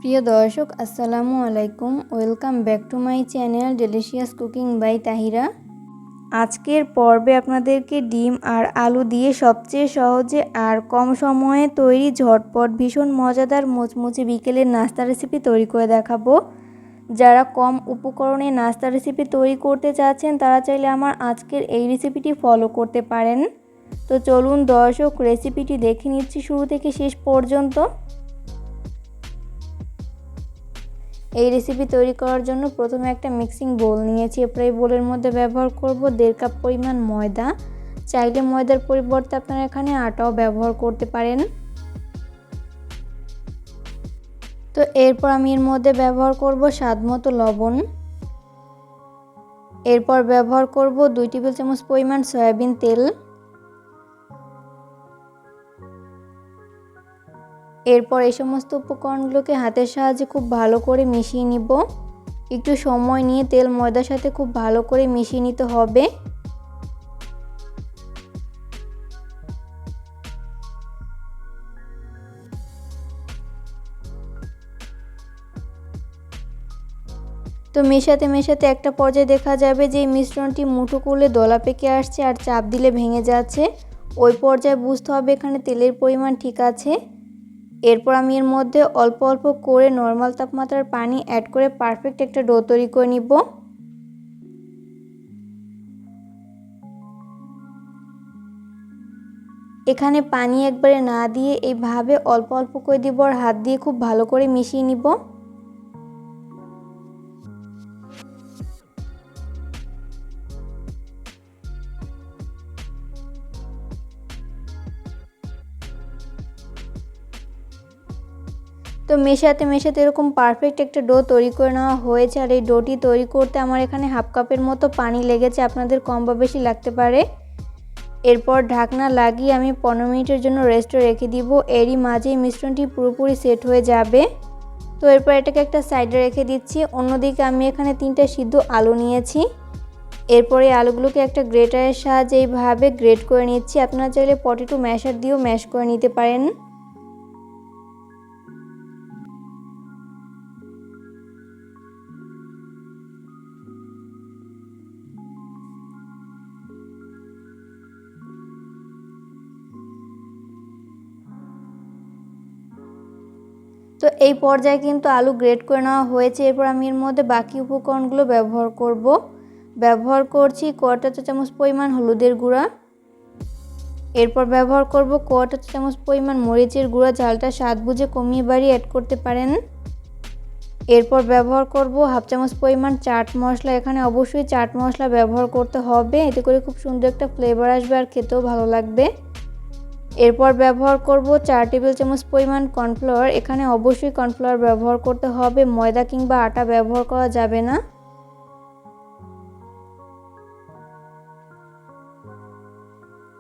প্রিয় দর্শক আসসালামু আলাইকুম, welcome back to my channel delicious cooking by Tahira. আজকের পর্বে আপনাদেরকে ডিম আর আলু দিয়ে সবচেয়ে সহজে আর কম সময়ে তৈরি ঝটপট ভীষণ মজাদার মুচমুচে বিকেলের নাস্তা রেসিপি তৈরি করে দেখাবো। যারা কম উপকরণে নাস্তা রেসিপি তৈরি করতে চাচ্ছেন তারা চাইলে আমার আজকের এই রেসিপিটি ফলো করতে পারেন। তো চলুন দর্শক রেসিপিটি দেখে নিচ্ছি শুরু থেকে শেষ পর্যন্ত। এই রেসিপি তৈরি করার জন্য প্রথমে একটা মিক্সিং বোল নিয়েছি। এরপর এই বোলের মধ্যে ব্যবহার করব 1.5 কাপ পরিমাণ ময়দা। চাইলে ময়দার পরিবর্তে আপনারা এখানে আটাও ব্যবহার করতে পারেন। তো এরপর আমি এর মধ্যে ব্যবহার করব স্বাদমতো লবণ। এরপর ব্যবহার করব 2 টেবিল চামচ পরিমাণ সয়াবিন তেল। এরপর এই সমস্ত উপকরণগুলোকে হাতের সাহায্যে খুব ভালো করে মিশিয়ে নিব। একটু সময় নিয়ে তেল ময়দার সাথে খুব ভালো করে মিশিয়ে নিতে হবে। তো মেশাতে মেশাতে একটা পর্যায়ে দেখা যাবে যে এই মিশ্রণটি মুঠো করলে দলা পেকে আসছে আর চাপ দিলে ভেঙে যাচ্ছে। ওই পর্যায়ে বুঝতে হবে এখানে তেলের পরিমাণ ঠিক আছে। এরপর আমি এর মধ্যে অল্প অল্প করে নর্মাল তাপমাত্রার পানি অ্যাড করে পারফেক্ট একটা ডো তৈরি করে নিব। এখানে পানি একবারে না দিয়ে এইভাবে অল্প অল্প করে দিব আর হাত দিয়ে খুব ভালো করে মিশিয়ে নিব। তো মেশাতে মেশাতে এরকম পারফেক্ট একটা ডো তৈরি করে নেওয়া হয়েছে। আর এই ডোটি তৈরি করতে আমার এখানে হাফ কাপের মতো পানি লেগেছে, আপনাদের কম বা বেশি লাগতে পারে। এরপর ঢাকনা লাগিয়ে আমি 15 মিনিটের জন্য রেস্টে রেখে দিব। এরই মাঝেই মিশ্রণটি পুরোপুরি সেট হয়ে যাবে। তো এরপর এটাকে একটা সাইডে রেখে দিচ্ছি। অন্যদিকে আমি এখানে 3টা সিদ্ধ আলু নিয়েছি। এরপরে আলুগুলোকে একটা গ্রেটারের সাহায্যে এইভাবে গ্রেট করে নিচ্ছি। আপনারা চাইলে পটেটো ম্যাশার দিয়েও ম্যাশ করে নিতে পারেন। তো এই পর্যায়ে কিন্তু আলু গ্রেট করে নেওয়া হয়েছে। এরপর আমি এর মধ্যে বাকি উপকরণগুলো ব্যবহার করছি 1/4 চা চামচ পরিমাণ হলুদের গুঁড়া। এরপর ব্যবহার করব 1/4 চা চামচ পরিমাণ মরিচের গুঁড়া, ঝালটা স্বাদ বুঝে কমিয়ে বাড়িয়ে অ্যাড করতে পারেন। এরপর ব্যবহার করব হাফ চামচ পরিমাণ চাট মশলা। এখানে অবশ্যই চাট মশলা ব্যবহার করতে হবে, এতে করে খুব সুন্দর একটা ফ্লেভার আসবে আর খেতেও ভালো লাগবে। এরপর ব্যবহার করব 4 টেবিল চামচ পরিমাণ কর্নফ্লাওয়ার। এখানে অবশ্যই কর্নফ্লাওয়ার ব্যবহার করতে হবে, ময়দা কিংবা আটা ব্যবহার করা যাবে না।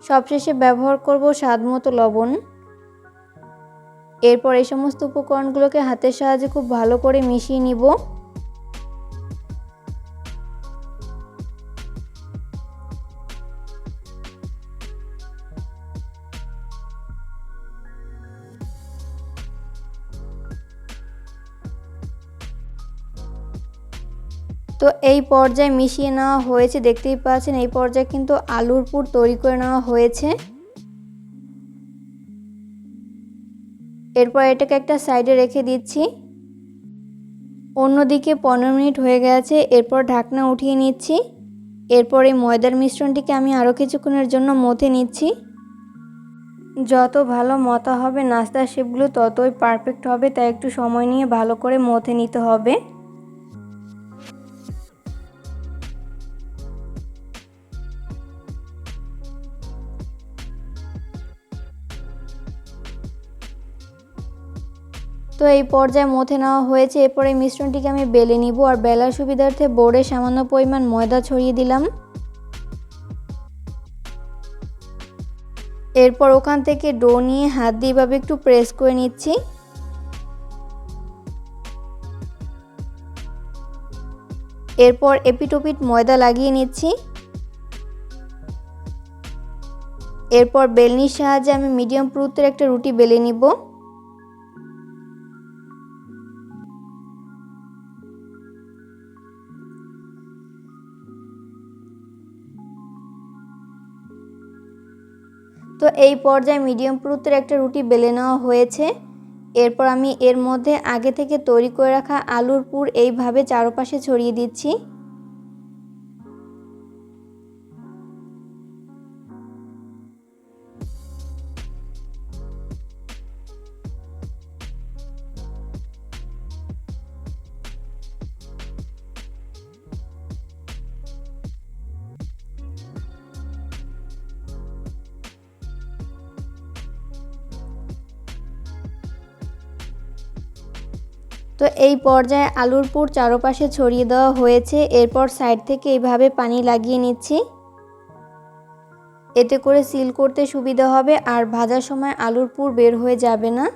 সবশেষে ব্যবহার করব স্বাদমতো লবণ। এরপর এই সমস্ত উপকরণগুলোকে হাতের সাহায্যে খুব ভালো করে মিশিয়ে নিব। তো এই পর্যায়ে মিশিয়ে নেওয়া হয়েছে, দেখতেই পাচ্ছেন এই পর্যায়ে কিন্তু আলুর পুর তৈরি করে নেওয়া হয়েছে। এরপর এটাকে একটা সাইডে রেখে দিচ্ছি। অন্যদিকে 15 মিনিট হয়ে গেছে। এরপর ঢাকনা উঠিয়ে নিচ্ছি। এরপর এই ময়দার মিশ্রণটিকে আমি আরও কিছুক্ষণের জন্য মথে নিচ্ছি। যত ভালো মথা হবে নাস্তার শেপগুলো ততই পারফেক্ট হবে, তাই একটু সময় নিয়ে ভালো করে মথে নিতে হবে। তো এই পর্যায়ে মথে নেওয়া হয়েছে। এরপর এই মিশ্রণটিকে আমি বেলে নিব আর বেলার সুবিধার্থে বোর্ডে সামান্য পরিমাণ ময়দা ছড়িয়ে দিলাম। এরপর ওখান থেকে ডো নিয়ে হাত দিয়ে এভাবে একটু প্রেস করে নিচ্ছি। এরপর এপিটোপিট ময়দা লাগিয়ে নিচ্ছি। এরপর বেলনির সাহায্যে আমি মিডিয়াম পুরুত্বের একটা রুটি বেলে নিব। তো এই পর্যায়ে মিডিয়াম পুরুত্বের একটা রুটি বেলে নেওয়া হয়েছে। এরপর আমি এর মধ্যে আগে থেকে তৈরি করে রাখা আলুর পুর এইভাবে চারপাশে ছড়িয়ে দিচ্ছি। তো এই পর্যায়ে আলুর পুর চারপাশে ছড়িয়ে দেওয়া হয়েছে। এরপর সাইড থেকে এইভাবে পানি লাগিয়ে নিচ্ছি, এতে করে সিল করতে সুবিধা হবে আর ভাজার সময় আলুর পুর বের হয়ে যাবে না।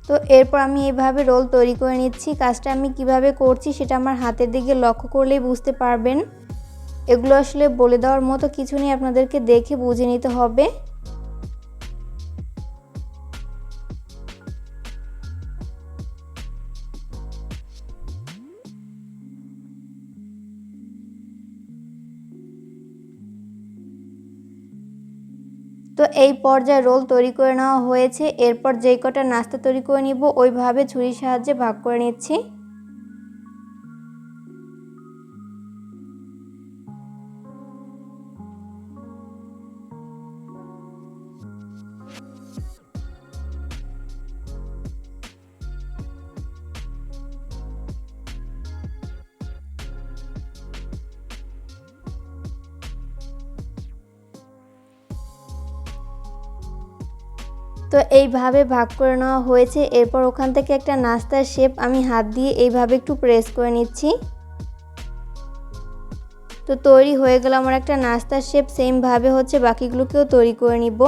তো এরপর আমি এইভাবে রোল তৈরি করে নিচ্ছি। কাজটা আমি কিভাবে করছি সেটা আমার হাতের দিকে লক্ষ্য করলেই বুঝতে পারবেন। এগুলো আসলে বলে দেওয়ার মতো কিছু নেই, আপনাদেরকে দেখে বুঝে নিতে হবে। তো এই পর্যায়ে রোল তৈরি করে নেওয়া হয়েছে। এরপর যেই কটা নাস্তা তৈরি করে নিব ওইভাবে ছুরির সাহায্যে ভাগ করে নিচ্ছি। তো এইভাবে ভাগ করে নেওয়া হয়েছে। এরপর ওখান থেকে একটা নাস্তার শেপ আমি হাত দিয়ে এইভাবে একটু প্রেস করে নিচ্ছি। তো তৈরি হয়ে গেল আমার একটা নাস্তার শেপ। সেমভাবে বাকিগুলোকেও তৈরি করে নিব।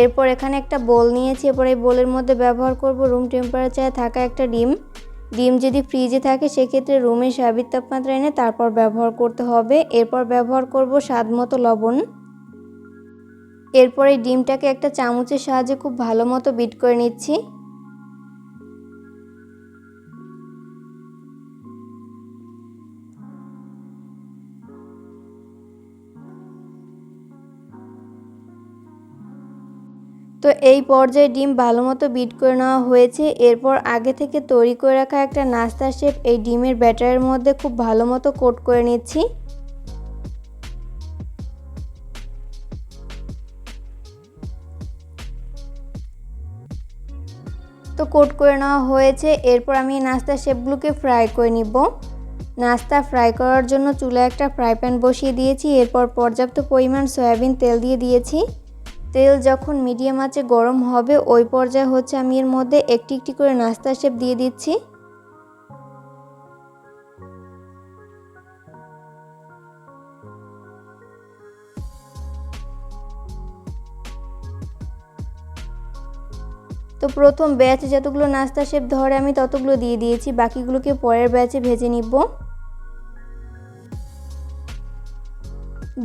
এরপর এখানে একটা বোল নিয়েছি। এরপর এই বোলের মধ্যে ব্যবহার করব রুম টেম্পারেচারে থাকা একটা ডিম। ডিম যদি ফ্রিজে থাকে সেক্ষেত্রে রুমের স্বাভাবিক তাপমাত্রা এনে তারপর ব্যবহার করতে হবে। এরপর ব্যবহার করব স্বাদমতো লবণ। এরপর এই ডিমটাকে একটা চামচের সাহায্যে খুব ভালো মতো বিট করে নিচ্ছি। তো এই পর্যায়ে ডিম ভালো মতো বিট করে নেওয়া হয়েছে। এরপর আগে থেকে তৈরি করে রাখা একটা নাস্তার শেপ এই ডিমের ব্যাটারের মধ্যে খুব ভালো মতো কোট করে নিচ্ছি। তো কোট করে নেওয়া হয়েছে। এরপর আমি নাস্তার শেপগুলোকে ফ্রাই করে নিব। নাস্তা ফ্রাই করার জন্য চুলায় একটা ফ্রাই প্যান বসিয়ে দিয়েছি। এরপর পর্যাপ্ত পরিমাণ সয়াবিন তেল দিয়ে দিয়েছি। তেল যখন মিডিয়াম আঁচে গরম হবে ওই পর্যায়ে আমি এর মধ্যে একটি একটি করে নাস্তার শেপ দিয়ে দিচ্ছি। তো প্রথম ব্যাচে যতগুলো নাস্তা শেপ ধরে আমি ততগুলো দিয়ে দিয়েছি, বাকিগুলোকে পরের ব্যাচে ভেজে নিব।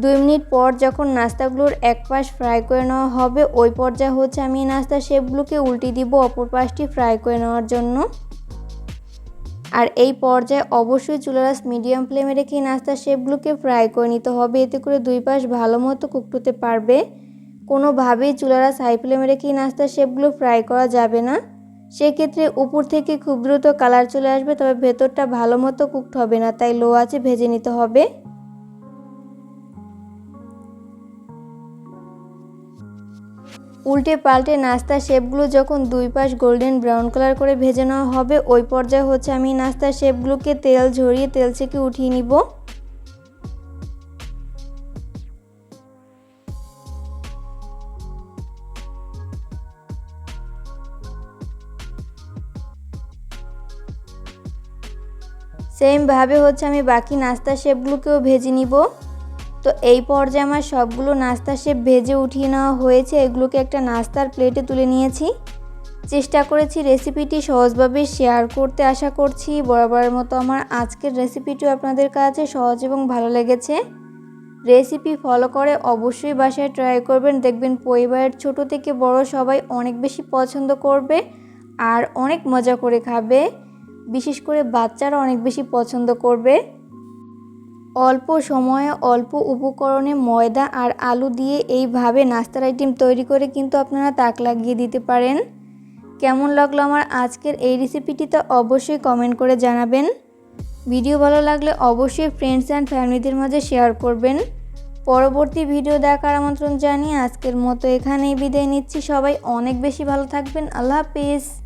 2 মিনিট পর যখন নাস্তাগুলোর এক পাশ ফ্রাই করে নেওয়া হবে ওই পর্যায়ে আমি নাস্তার শেপগুলোকে উল্টে দিব অপর পাশটি ফ্রাই করে নেওয়ার জন্য। আর এই পর্যায়ে অবশ্যই চুলার আঁচ মিডিয়াম ফ্লেমে রেখে নাস্তার শেপগুলোকে ফ্রাই করে নিতে হবে, এতে করে দুই পাশ ভালো মতো কুকড হতে পারবে। কোনোভাবেই চুলার আঁচ হাই ফ্লেমে রেখে নাস্তার শেপগুলো ফ্রাই করা যাবে না, সেক্ষেত্রে উপর থেকে খুব দ্রুত কালার চলে আসবে, তবে ভেতরটা ভালো মতো কুকড হবে না, তাই লো আঁচে ভেজে নিতে হবে। উল্টে পাল্টে নাস্তার শেপগুলো যখন দুই পাশ গোল্ডেন ব্রাউন কালার করে ভেজে নেওয়া হবে ওই পর্যায়ে আমি নাস্তার শেপগুলোকে তেল ঝরিয়ে তেল থেকে উঠিয়ে নিব। সেমভাবে আমি বাকি নাস্তার শেপগুলোকেও ভেজে নিব। তো এই পর্যায়ে আমার সবগুলো নাস্তার শেপ ভেজে উঠিয়ে নেওয়া হয়েছে। এগুলোকে একটা নাস্তার প্লেটে তুলে নিয়েছি। চেষ্টা করেছি রেসিপিটি সহজভাবে শেয়ার করতে, আশা করছি বরাবরের মতো আমার আজকের রেসিপিটিও আপনাদের কাছে সহজ এবং ভালো লেগেছে। রেসিপি ফলো করে অবশ্যই বাসায় ট্রাই করবেন, দেখবেন পরিবারের ছোট থেকে বড় সবাই অনেক বেশি পছন্দ করবে। আর অনেক মজা করে খাবে। বিশেষ করে বাচ্চারা অনেক বেশি পছন্দ করবে। অল্প সময়ে অল্প উপকরণে ময়দা আর আলু দিয়ে এইভাবে নাস্তার আইটেম তৈরি করে কিন্তু আপনারা তাক লাগিয়ে দিতে পারেন। কেমন লাগলো আমার আজকের এই রেসিপিটি তা অবশ্যই কমেন্ট করে জানাবেন। ভিডিও ভালো লাগলে অবশ্যই ফ্রেন্ডস অ্যান্ড ফ্যামিলিদের মাঝে শেয়ার করবেন। পরবর্তী ভিডিও দেখার আমন্ত্রণ জানিয়ে আজকের মতো এখানেই বিদায় নিচ্ছি। সবাই অনেক বেশি ভালো থাকবেন। আল্লাহ হাফিজ।